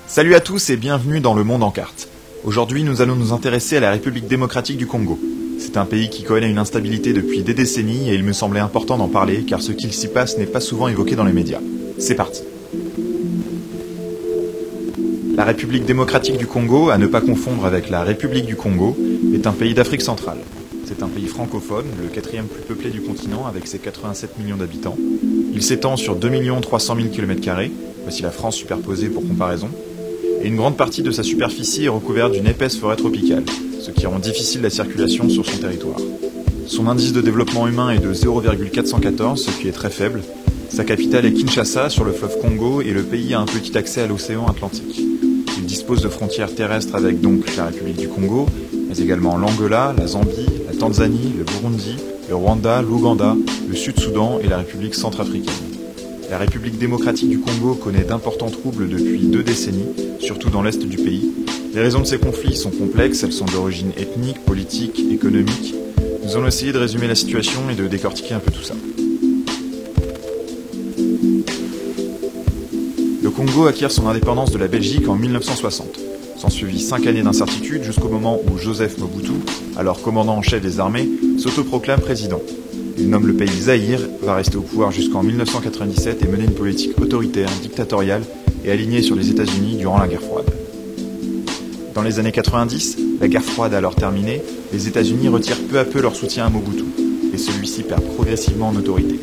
Salut à tous et bienvenue dans Le Monde en carte. Aujourd'hui, nous allons nous intéresser à la République démocratique du Congo. C'est un pays qui connaît une instabilité depuis des décennies et il me semblait important d'en parler car ce qu'il s'y passe n'est pas souvent évoqué dans les médias. C'est parti. La République démocratique du Congo, à ne pas confondre avec la République du Congo, est un pays d'Afrique centrale. C'est un pays francophone, le quatrième plus peuplé du continent avec ses 87 millions d'habitants. Il s'étend sur 2 300 000 km², voici la France superposée pour comparaison. Et une grande partie de sa superficie est recouverte d'une épaisse forêt tropicale, ce qui rend difficile la circulation sur son territoire. Son indice de développement humain est de 0,414, ce qui est très faible. Sa capitale est Kinshasa, sur le fleuve Congo, et le pays a un petit accès à l'océan Atlantique. Il dispose de frontières terrestres avec donc la République du Congo, mais également l'Angola, la Zambie, la Tanzanie, le Burundi, le Rwanda, l'Ouganda, le Sud-Soudan et la République centrafricaine. La République démocratique du Congo connaît d'importants troubles depuis 2 décennies, surtout dans l'est du pays. Les raisons de ces conflits sont complexes, elles sont d'origine ethnique, politique, économique. Nous allons essayer de résumer la situation et de décortiquer un peu tout ça. Le Congo acquiert son indépendance de la Belgique en 1960. S'ensuivit 5 années d'incertitude jusqu'au moment où Joseph Mobutu, alors commandant en chef des armées, s'autoproclame président. Il nomme le pays Zaïre, va rester au pouvoir jusqu'en 1997 et mener une politique autoritaire, dictatoriale et alignée sur les États-Unis durant la guerre froide. Dans les années 90, la guerre froide alors terminée, les États-Unis retirent peu à peu leur soutien à Mobutu, et celui-ci perd progressivement en autorité.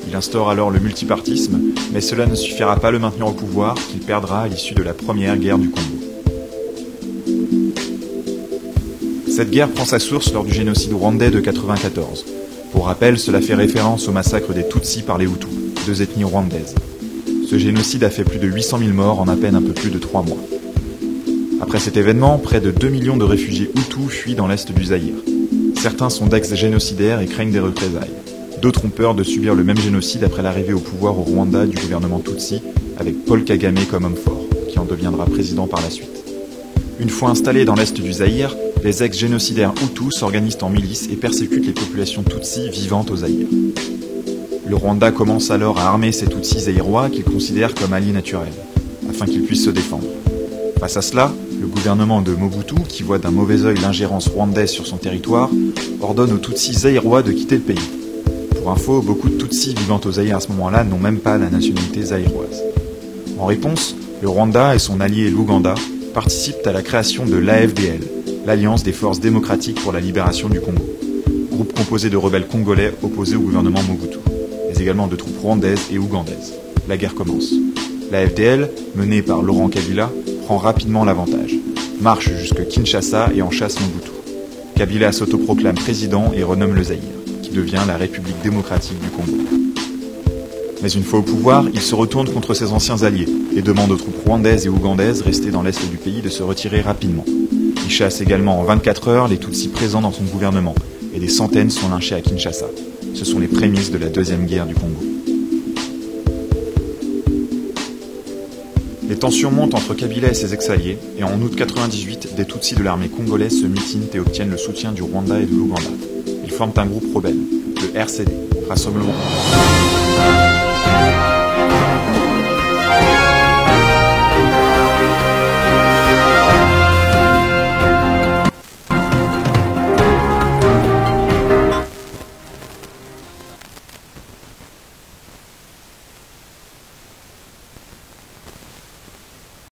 Il instaure alors le multipartisme, mais cela ne suffira pas à le maintenir au pouvoir, qu'il perdra à l'issue de la première guerre du Congo. Cette guerre prend sa source lors du génocide rwandais de 1994. Pour rappel, cela fait référence au massacre des Tutsis par les Hutus, 2 ethnies rwandaises. Ce génocide a fait plus de 800 000 morts en à peine un peu plus de 3 mois. Après cet événement, près de 2 millions de réfugiés Hutus fuient dans l'est du Zaïre. Certains sont d'ex-génocidaires et craignent des représailles. D'autres ont peur de subir le même génocide après l'arrivée au pouvoir au Rwanda du gouvernement Tutsi, avec Paul Kagame comme homme fort, qui en deviendra président par la suite. Une fois installés dans l'est du Zaïre, les ex-génocidaires Hutus s'organisent en milices et persécutent les populations Tutsis vivantes au Zaïre. Le Rwanda commence alors à armer ces Tutsis zaïrois qu'il considère comme alliés naturels, afin qu'ils puissent se défendre. Face à cela, le gouvernement de Mobutu, qui voit d'un mauvais œil l'ingérence rwandaise sur son territoire, ordonne aux Tutsis zaïrois de quitter le pays. Pour info, beaucoup de Tutsis vivant au Zaïre à ce moment-là n'ont même pas la nationalité zaïroise. En réponse, le Rwanda et son allié l'Ouganda participent à la création de l'AFDL, l'Alliance des forces démocratiques pour la libération du Congo, groupe composé de rebelles congolais opposés au gouvernement Mobutu, mais également de troupes rwandaises et ougandaises. La guerre commence. L'AFDL, menée par Laurent Kabila, prend rapidement l'avantage, marche jusque Kinshasa et en chasse Mobutu. Kabila s'autoproclame président et renomme le Zaïre, qui devient la République démocratique du Congo. Mais une fois au pouvoir, il se retourne contre ses anciens alliés et demande aux troupes rwandaises et ougandaises restées dans l'est du pays de se retirer rapidement. Il chasse également en 24 heures les Tutsis présents dans son gouvernement et des centaines sont lynchés à Kinshasa. Ce sont les prémices de la deuxième guerre du Congo. Les tensions montent entre Kabila et ses ex-alliés et en août 1998, des Tutsis de l'armée congolaise se mutinent et obtiennent le soutien du Rwanda et de l'Ouganda. Ils forment un groupe rebelle, le RCD, Rassemblement.